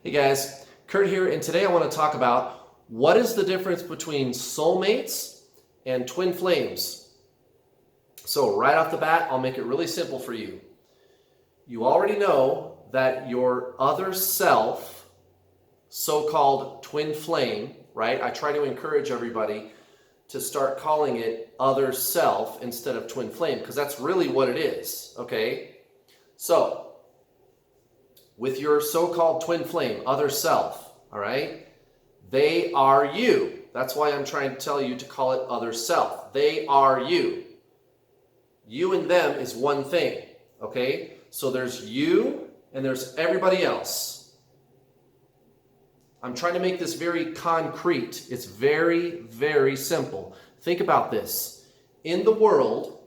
Hey guys, Kurt here, and today I want to talk about what is the difference between soulmates and twin flames. So right off the bat, I'll make it really simple for you. You already know that your other self, so-called twin flame, right? I try to encourage everybody to start calling it other self instead of twin flame, because that's really what it is, okay? So, with your so-called twin flame, other self, all right? They are you. That's why I'm trying to tell you to call it other self. They are you. You and them is one thing, okay? So there's you and there's everybody else. I'm trying to make this very concrete. It's very, very simple. Think about this. In the world,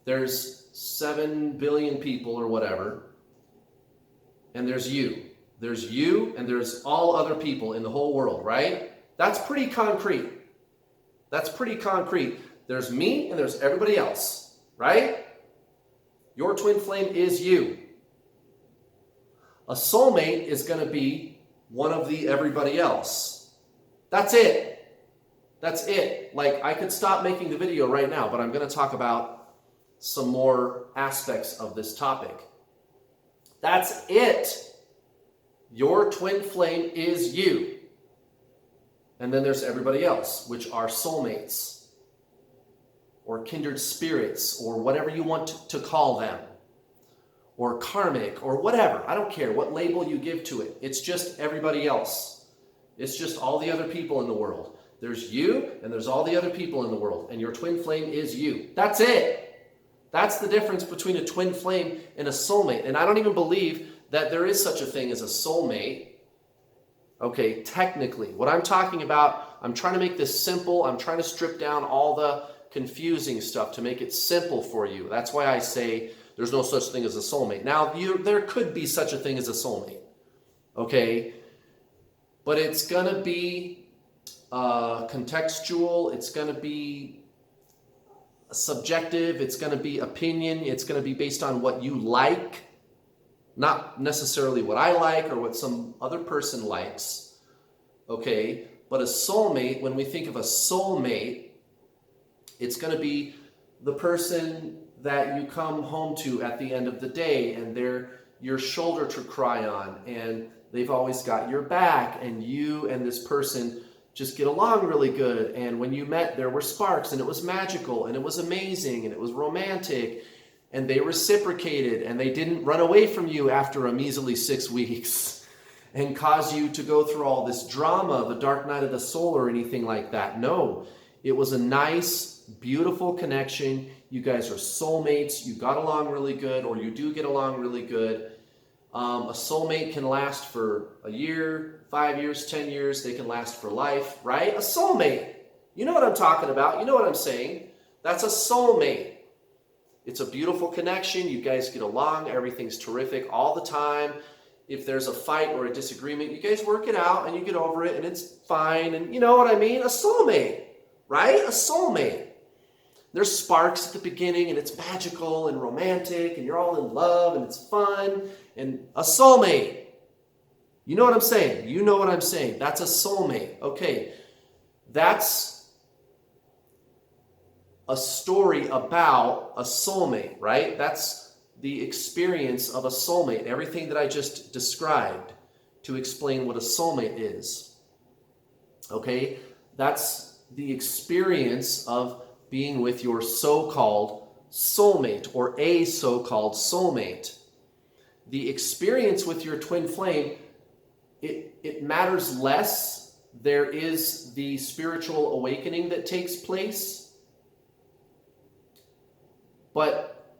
there's 7 billion people or whatever, and there's you. There's you and there's all other people in the whole world, right? That's pretty concrete. That's pretty concrete. There's me and there's everybody else, right? Your twin flame is you. A soulmate is going to be one of the everybody else. That's it. That's it. Like, I could stop making the video right now, but I'm going to talk about some more aspects of this topic. That's it. Your twin flame is you. And then there's everybody else, which are soulmates or kindred spirits or whatever you want to call them, or karmic or whatever. I don't care what label you give to it. It's just everybody else. It's just all the other people in the world. There's you and there's all the other people in the world, and your twin flame is you. That's it. That's the difference between a twin flame and a soulmate. And I don't even believe that there is such a thing as a soulmate. Okay, technically. What I'm talking about, I'm trying to make this simple. I'm trying to strip down all the confusing stuff to make it simple for you. That's why I say there's no such thing as a soulmate. Now, there could be such a thing as a soulmate. Okay? But it's going to be contextual. It's going to be subjective, it's going to be opinion, it's going to be based on what you like, not necessarily what I like or what some other person likes, okay? But a soulmate, when we think of a soulmate, it's going to be the person that you come home to at the end of the day, and they're your shoulder to cry on, and they've always got your back, and you and this person just get along really good. And when you met, there were sparks, and it was magical, and it was amazing, and it was romantic, and they reciprocated, and they didn't run away from you after a measly 6 weeks and cause you to go through all this drama, the dark night of the soul or anything like that. No, it was a nice, beautiful connection. You guys are soulmates. You got along really good, or you do get along really good. A soulmate can last for a year, 5 years, 10 years. They can last for life, right? A soulmate. You know what I'm talking about. You know what I'm saying. That's a soulmate. It's a beautiful connection. You guys get along. Everything's terrific all the time. If there's a fight or a disagreement, you guys work it out and you get over it and it's fine. And you know what I mean? A soulmate, right? A soulmate. There's sparks at the beginning, and it's magical and romantic, and you're all in love, and it's fun. And a soulmate. You know what I'm saying? You know what I'm saying. That's a soulmate. Okay. That's a story about a soulmate, right? That's the experience of a soulmate. Everything that I just described to explain what a soulmate is. Okay? That's the experience of being with your so-called soulmate, or a so-called soulmate. The experience with your twin flame, it matters less. There is the spiritual awakening that takes place. But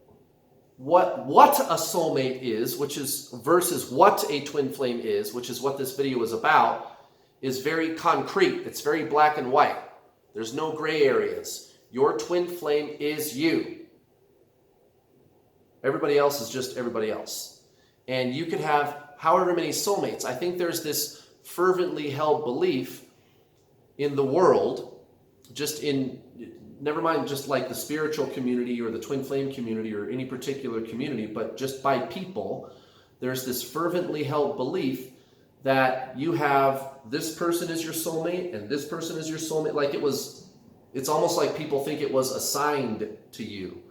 what a soulmate is, which is versus what a twin flame is, which is what this video is about, is very concrete. It's very black and white. There's no gray areas. Your twin flame is you. Everybody else is just everybody else. And you could have however many soulmates. I think there's this fervently held belief in the world, never mind just like the spiritual community or the twin flame community or any particular community, but just by people, there's this fervently held belief that you have this person is your soulmate and this person is your soulmate. Like it's almost like people think it was assigned to you.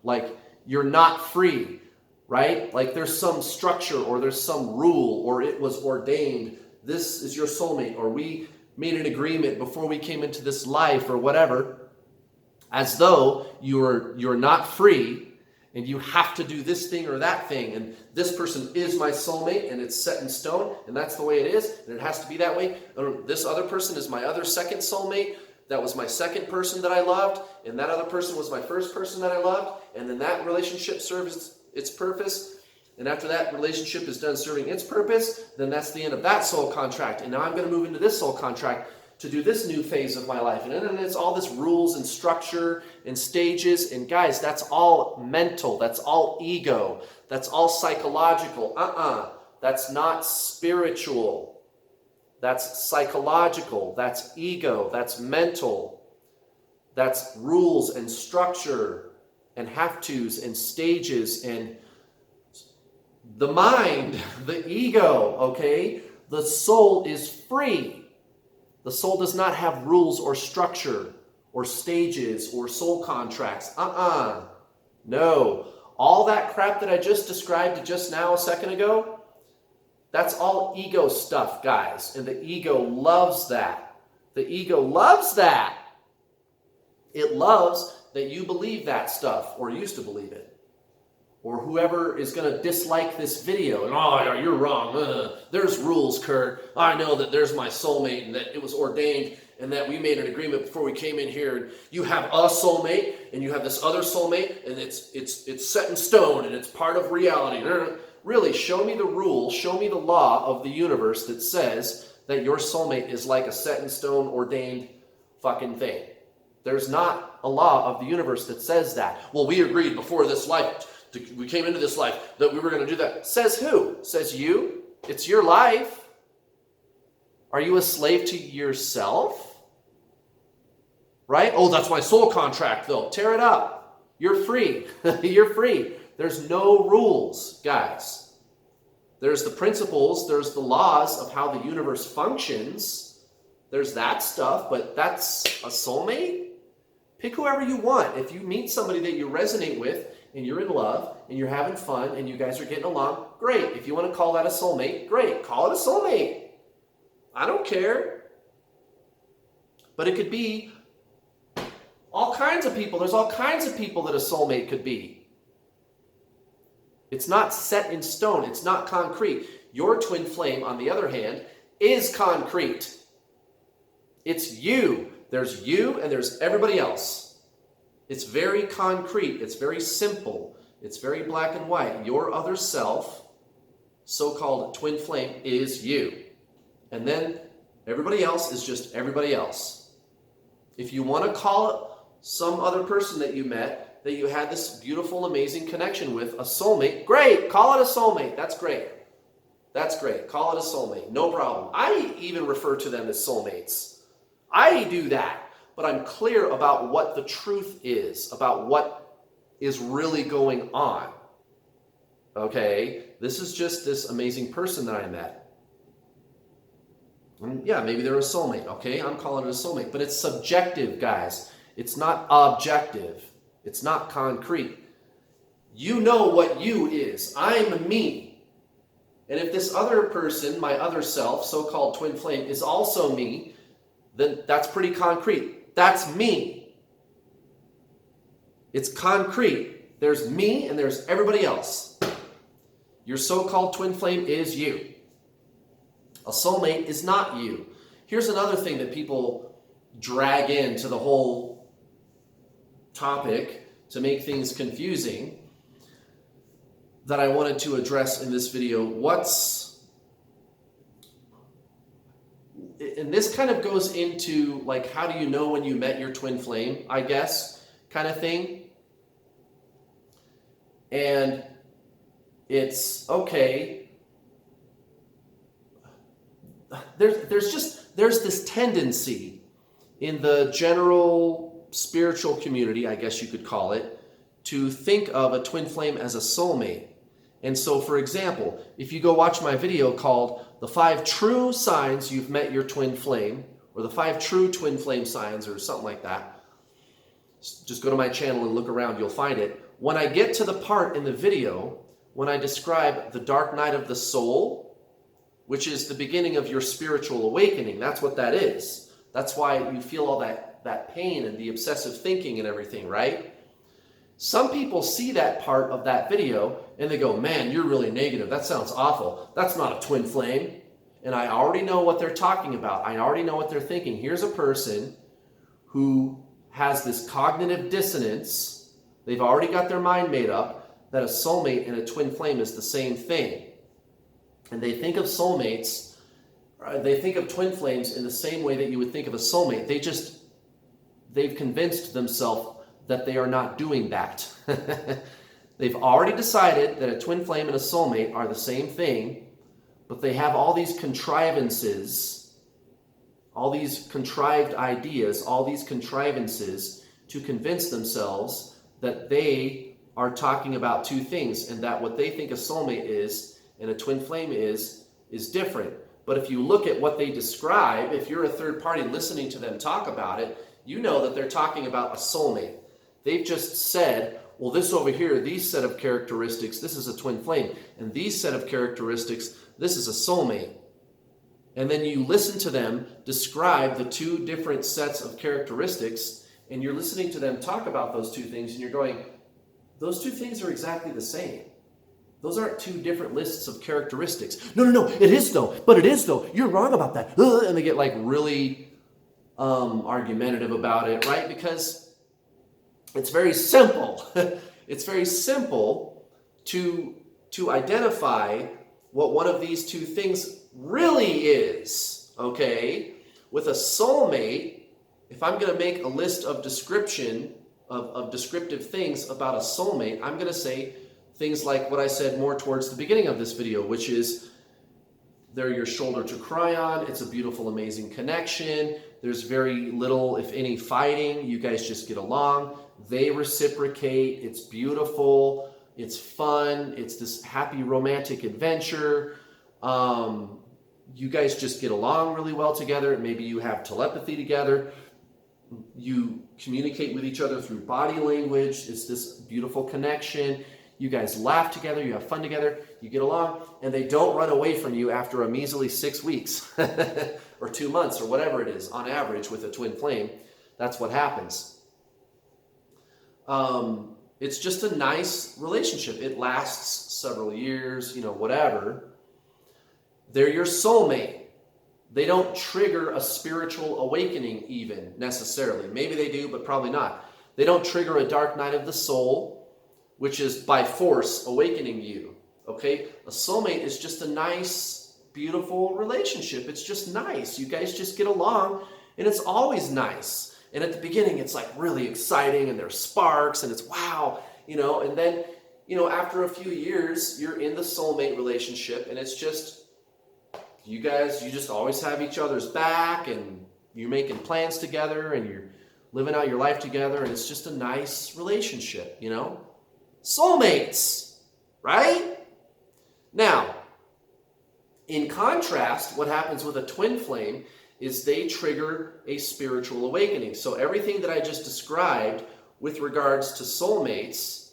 Like you're not free, right? Like there's some structure or there's some rule or it was ordained. This is your soulmate, or we made an agreement before we came into this life or whatever, as though you're not free and you have to do this thing or that thing, and this person is my soulmate and it's set in stone and that's the way it is and it has to be that way. Or this other person is my other second soulmate. That was my second person that I loved, and that other person was my first person that I loved, and then that relationship serves its purpose, and after that relationship is done serving its purpose, then that's the end of that soul contract, and now I'm going to move into this soul contract to do this new phase of my life. And then it's all this rules and structure and stages, and guys, that's all mental, that's all ego, that's all psychological. That's not spiritual. That's psychological, that's ego, that's mental, that's rules and structure and have-tos and stages and the mind, the ego, okay? The soul is free. The soul does not have rules or structure or stages or soul contracts. No. All that crap that I just described just now a second ago, that's all ego stuff, guys. And the ego loves that. The ego loves that. It loves that you believe that stuff, or used to believe it. Or whoever is going to dislike this video, and oh, you're wrong. There's rules, Kurt. I know that there's my soulmate and that it was ordained and that we made an agreement before we came in here. And you have a soulmate and you have this other soulmate and it's set in stone and it's part of reality. Really, show me the rule, show me the law of the universe that says that your soulmate is like a set in stone ordained fucking thing. There's not a law of the universe that says that. Well, we agreed before this life, we came into this life, that we were going to do that. Says who? Says you? It's your life. Are you a slave to yourself? Right? Oh, that's my soul contract, though. Tear it up. You're free. You're free. There's no rules, guys. There's the principles, there's the laws of how the universe functions. There's that stuff, but that's a soulmate? Pick whoever you want. If you meet somebody that you resonate with and you're in love and you're having fun and you guys are getting along, great. If you want to call that a soulmate, great. Call it a soulmate. I don't care. But it could be all kinds of people. There's all kinds of people that a soulmate could be. It's not set in stone. It's not concrete. Your twin flame, on the other hand, is concrete. It's you. There's you and there's everybody else. It's very concrete. It's very simple. It's very black and white. Your other self, so-called twin flame, is you. And then everybody else is just everybody else. If you want to call it some other person that you met, that you had this beautiful, amazing connection with, a soulmate, great. Call it a soulmate. That's great. That's great. Call it a soulmate. No problem. I even refer to them as soulmates. I do that. But I'm clear about what the truth is, about what is really going on. Okay? This is just this amazing person that I met. And yeah, maybe they're a soulmate. Okay? I'm calling it a soulmate. But it's subjective, guys. It's not objective. It's not concrete. You know what you is. I'm me. And if this other person, my other self, so-called twin flame, is also me, then that's pretty concrete. That's me. It's concrete. There's me and there's everybody else. Your so-called twin flame is you. A soulmate is not you. Here's another thing that people drag into the whole topic to make things confusing that I wanted to address in this video. And this kind of goes into like, how do you know when you met your twin flame, I guess, kind of thing. And it's okay. There's this tendency in the general spiritual community, I guess you could call it, to think of a twin flame as a soulmate. And so, for example, if you go watch my video called The 5 True Signs You've Met Your Twin Flame, or The 5 True Twin Flame Signs, or something like that, just go to my channel and look around, you'll find it. When I get to the part in the video, when I describe the dark night of the soul, which is the beginning of your spiritual awakening, that's what that is. That's why you feel all that pain and the obsessive thinking and everything, right? Some people see that part of that video and they go, man, you're really negative. That sounds awful. That's not a twin flame. And I already know what they're talking about. I already know what they're thinking. Here's a person who has this cognitive dissonance. They've already got their mind made up that a soulmate and a twin flame is the same thing. And they think of soulmates, they think of twin flames in the same way that you would think of a soulmate. They've convinced themselves that they are not doing that. They've already decided that a twin flame and a soulmate are the same thing, but they have all these contrivances, all these contrived ideas, all these contrivances to convince themselves that they are talking about two things, and that what they think a soulmate is and a twin flame is different. But if you look at what they describe, if you're a third party listening to them talk about it, you know that they're talking about a soulmate. They've just said, well, this over here, these set of characteristics, this is a twin flame, and these set of characteristics, this is a soulmate. And then you listen to them describe the two different sets of characteristics, and you're listening to them talk about those two things, and you're going, those two things are exactly the same. Those aren't two different lists of characteristics. No, it is though, but it is though. You're wrong about that. And they get like really argumentative about it, right? Because it's very simple. It's very simple to identify what one of these two things really is, okay? With a soulmate, if I'm going to make a list of descriptive things about a soulmate, I'm going to say things like what I said more towards the beginning of this video, which is they're your shoulder to cry on. It's a beautiful, amazing connection. There's very little, if any, fighting. You guys just get along. They reciprocate. It's beautiful. It's fun. It's this happy romantic adventure. You guys just get along really well together. Maybe you have telepathy together. You communicate with each other through body language. It's this beautiful connection. You guys laugh together, you have fun together, you get along, and they don't run away from you after a measly 6 weeks or 2 months or whatever it is on average with a twin flame. That's what happens. It's just a nice relationship. It lasts several years, whatever. They're your soulmate. They don't trigger a spiritual awakening even necessarily. Maybe they do, but probably not. They don't trigger a dark night of the soul, which is by force awakening you, okay? A soulmate is just a nice, beautiful relationship. It's just nice. You guys just get along, and it's always nice. And at the beginning, it's like really exciting, and there's sparks, and it's wow, and then, after a few years, you're in the soulmate relationship, and it's just, you just always have each other's back, and you're making plans together, and you're living out your life together, and it's just a nice relationship, Soulmates, right? Now, in contrast, what happens with a twin flame is they trigger a spiritual awakening. So everything that I just described with regards to soulmates,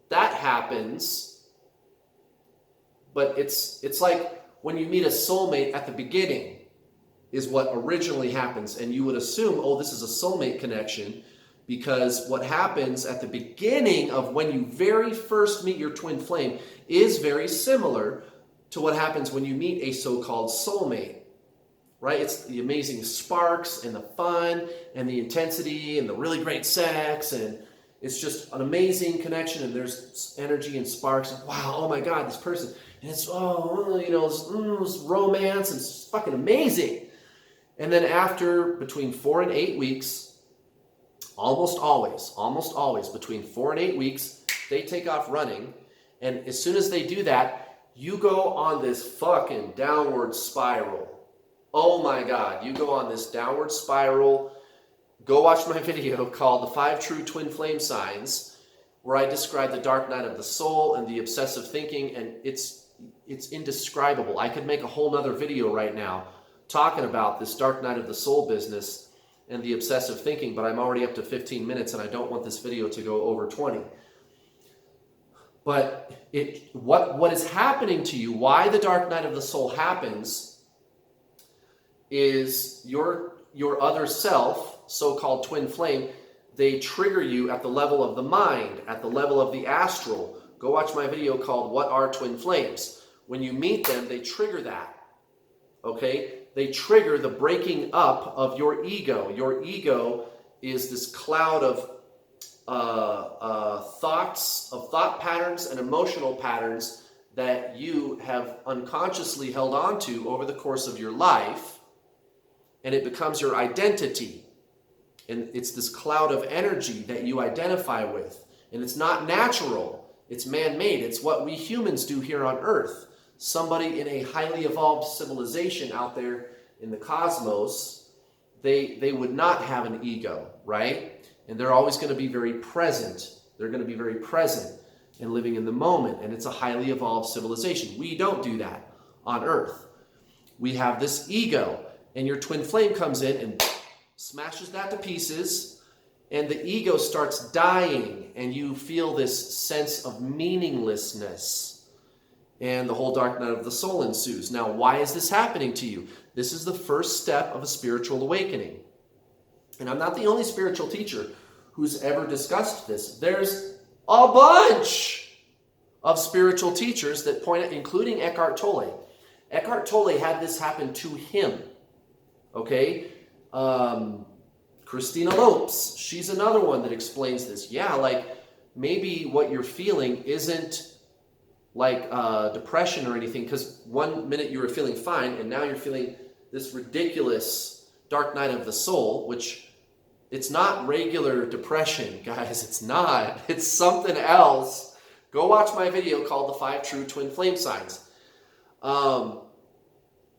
that happens, but it's like when you meet a soulmate at the beginning is what originally happens, and you would assume, oh, this is a soulmate connection, because what happens at the beginning of when you very first meet your twin flame is very similar to what happens when you meet a so-called soulmate, right? It's the amazing sparks and the fun and the intensity and the really great sex, and it's just an amazing connection, and there's energy and sparks, and wow, oh my God, this person, and it's, it's romance, and it's fucking amazing. And then after between 4 and 8 weeks, almost always, between 4 and 8 weeks, they take off running. And as soon as they do that, you go on this fucking downward spiral. Oh my God, you go on this downward spiral. Go watch my video called The 5 True Twin Flame Signs, where I describe the dark night of the soul and the obsessive thinking, and it's indescribable. I could make a whole nother video right now talking about this dark night of the soul business and the obsessive thinking, but I'm already up to 15 minutes and I don't want this video to go over 20. But what is happening to you, why the dark night of the soul happens, is your other self, so-called twin flame, they trigger you at the level of the mind, at the level of the astral. Go watch my video called What Are Twin Flames? When you meet them, they trigger that. Okay? They trigger the breaking up of your ego. Your ego is this cloud of thoughts, of thought patterns and emotional patterns that you have unconsciously held on to over the course of your life, and it becomes your identity. And it's this cloud of energy that you identify with. And it's not natural. It's man-made. It's what we humans do here on Earth. Somebody in a highly evolved civilization out there in the cosmos, they would not have an ego, right? And they're always going to be very present. They're going to be very present and living in the moment. And it's a highly evolved civilization. We don't do that on Earth. We have this ego. And your twin flame comes in and smashes that to pieces, and the ego starts dying, and you feel this sense of meaninglessness, and the whole dark night of the soul ensues. Now, why is this happening to you? This is the first step of a spiritual awakening. And I'm not the only spiritual teacher who's ever discussed this. There's a bunch of spiritual teachers that point out, including Eckhart Tolle. Eckhart Tolle had this happen to him. Okay? Christina Lopes, she's another one that explains this. Yeah, like maybe what you're feeling isn't like depression or anything, because one minute you were feeling fine and now you're feeling this ridiculous dark night of the soul, which it's not regular depression, guys. It's not. It's something else. Go watch my video called The 5 True Twin Flame Signs.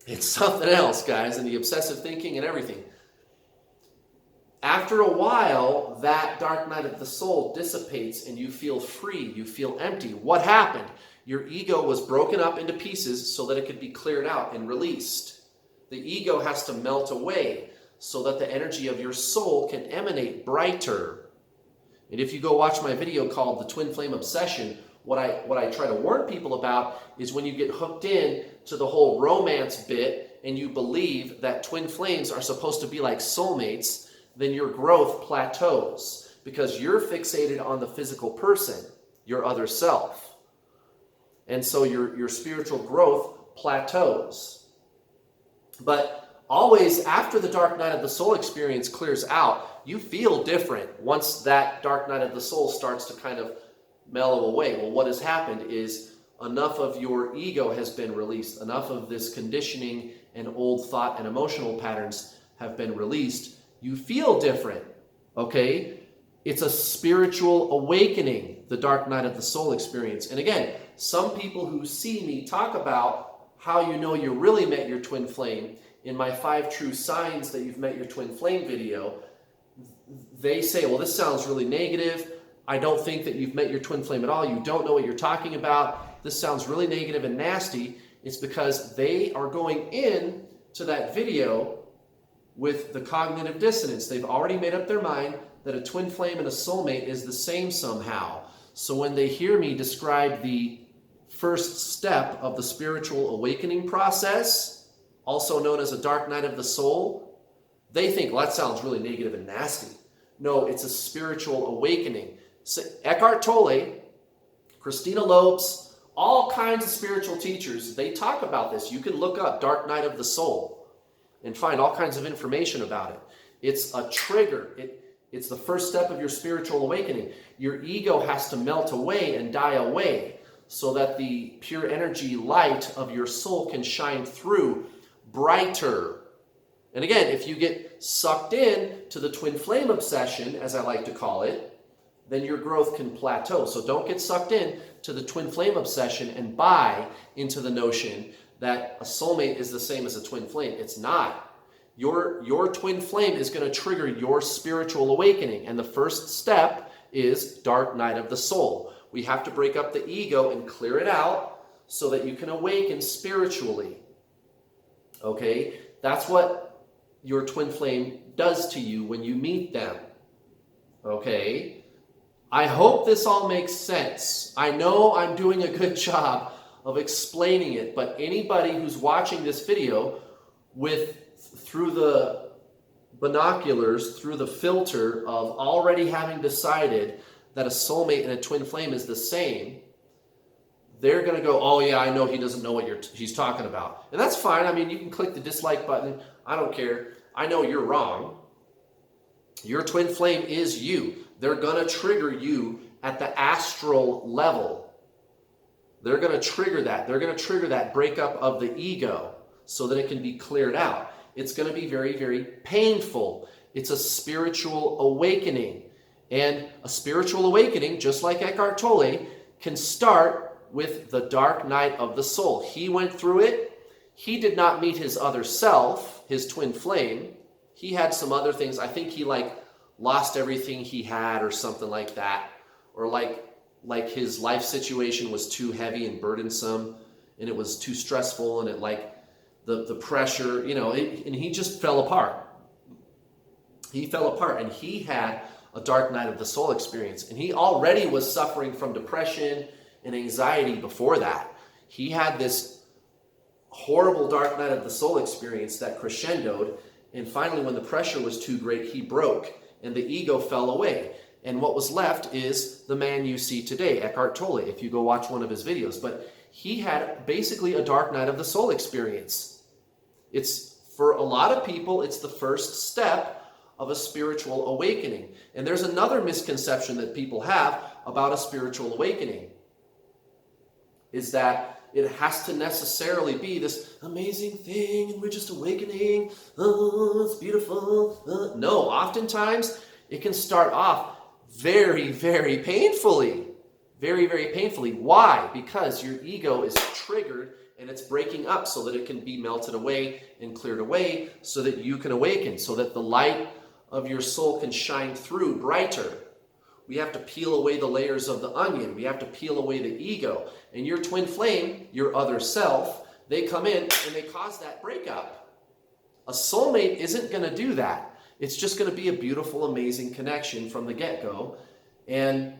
It's something else, guys, and the obsessive thinking and everything. After a while, that dark night of the soul dissipates and you feel free, you feel empty. What happened? Your ego was broken up into pieces so that it could be cleared out and released. The ego has to melt away so that the energy of your soul can emanate brighter. And if you go watch my video called The Twin Flame Obsession, what I try to warn people about is when you get hooked in to the whole romance bit and you believe that twin flames are supposed to be like soulmates, then your growth plateaus because you're fixated on the physical person, your other self. And so your spiritual growth plateaus. But always after the dark night of the soul experience clears out, you feel different once that dark night of the soul starts to kind of mellow away. Well, what has happened is enough of your ego has been released. Enough of this conditioning and old thought and emotional patterns have been released. You feel different, okay? It's a spiritual awakening, the dark night of the soul experience. And again, some people who see me talk about how you know you really met your twin flame in my 5 True Signs that you've met your twin flame video. They say, well, this sounds really negative. I don't think that you've met your twin flame at all. You don't know what you're talking about. This sounds really negative and nasty. It's because they are going in to that video with the cognitive dissonance. They've already made up their mind that a twin flame and a soulmate is the same somehow. So when they hear me describe the first step of the spiritual awakening process, also known as a dark night of the soul, they think, well, that sounds really negative and nasty. No, it's a spiritual awakening. So Eckhart Tolle, Christina Lopes, all kinds of spiritual teachers, they talk about this. You can look up Dark Night of the Soul and find all kinds of information about it. It's a trigger. It's the first step of your spiritual awakening. Your ego has to melt away and die away so that the pure energy light of your soul can shine through brighter. And again, if you get sucked in to the twin flame obsession, as I like to call it, then your growth can plateau. So don't get sucked in to the twin flame obsession and buy into the notion that a soulmate is the same as a twin flame. It's not. Your twin flame is going to trigger your spiritual awakening. And the first step is dark night of the soul. We have to break up the ego and clear it out so that you can awaken spiritually. Okay? That's what your twin flame does to you when you meet them. Okay? I hope this all makes sense. I know I'm doing a good job of explaining it, but anybody who's watching this video through the binoculars, through the filter of already having decided that a soulmate and a twin flame is the same, they're going to go, oh yeah, I know he doesn't know what he's talking about. And that's fine. I mean, you can click the dislike button. I don't care. I know you're wrong. Your twin flame is you. They're going to trigger you at the astral level. They're going to trigger that. They're going to trigger that breakup of the ego so that it can be cleared out. It's going to be very, very painful. It's a spiritual awakening. And a spiritual awakening, just like Eckhart Tolle, can start with the dark night of the soul. He went through it. He did not meet his other self, his twin flame. He had some other things. I think he lost everything he had or something like that. Or like his life situation was too heavy and burdensome and it was too stressful and the pressure, and he just fell apart. He fell apart and he had a dark night of the soul experience. And he already was suffering from depression and anxiety before that. He had this horrible dark night of the soul experience that crescendoed. And finally, when the pressure was too great, he broke and the ego fell away. And what was left is the man you see today, Eckhart Tolle, if you go watch one of his videos. But he had basically a dark night of the soul experience. For a lot of people, it's the first step of a spiritual awakening. And there's another misconception that people have about a spiritual awakening, is that it has to necessarily be this amazing thing and we're just awakening. Oh, it's beautiful. No, oftentimes it can start off very, very painfully. Very, very painfully. Why? Because your ego is triggered and it's breaking up so that it can be melted away and cleared away so that you can awaken, so that the light of your soul can shine through brighter. We have to peel away the layers of the onion. We have to peel away the ego. And your twin flame, your other self, they come in and they cause that breakup. A soulmate isn't going to do that. It's just going to be a beautiful, amazing connection from the get-go. And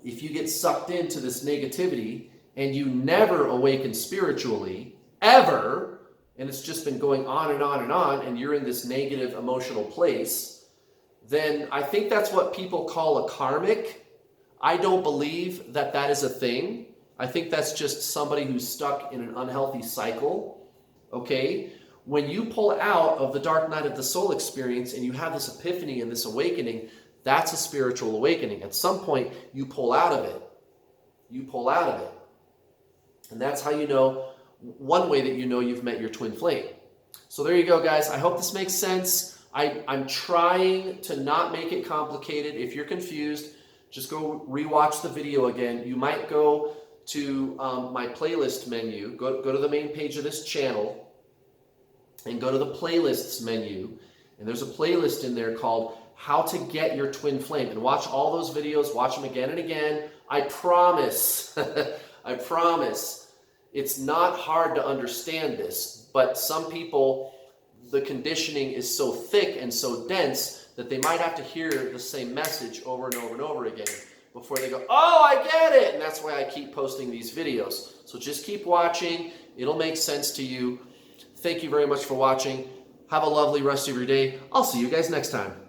if you get sucked into this negativity and you never awaken spiritually, ever, and it's just been going on and on and on, and you're in this negative emotional place, then I think that's what people call a karmic. I don't believe that that is a thing. I think that's just somebody who's stuck in an unhealthy cycle, okay? When you pull out of the dark night of the soul experience and you have this epiphany and this awakening, that's a spiritual awakening. At some point, you pull out of it. You pull out of it. And that's how you know, one way that you know you've met your twin flame. So there you go, guys. I hope this makes sense. I'm trying to not make it complicated. If you're confused, just go rewatch the video again. You might go to my playlist menu. Go to the main page of this channel and go to the playlists menu. And there's a playlist in there called How to Get Your Twin Flame. And watch all those videos. Watch them again and again. I promise, I promise, it's not hard to understand this. But some people, the conditioning is so thick and so dense that they might have to hear the same message over and over and over again before they go, oh, I get it. And that's why I keep posting these videos. So just keep watching. It'll make sense to you. Thank you very much for watching. Have a lovely rest of your day. I'll see you guys next time.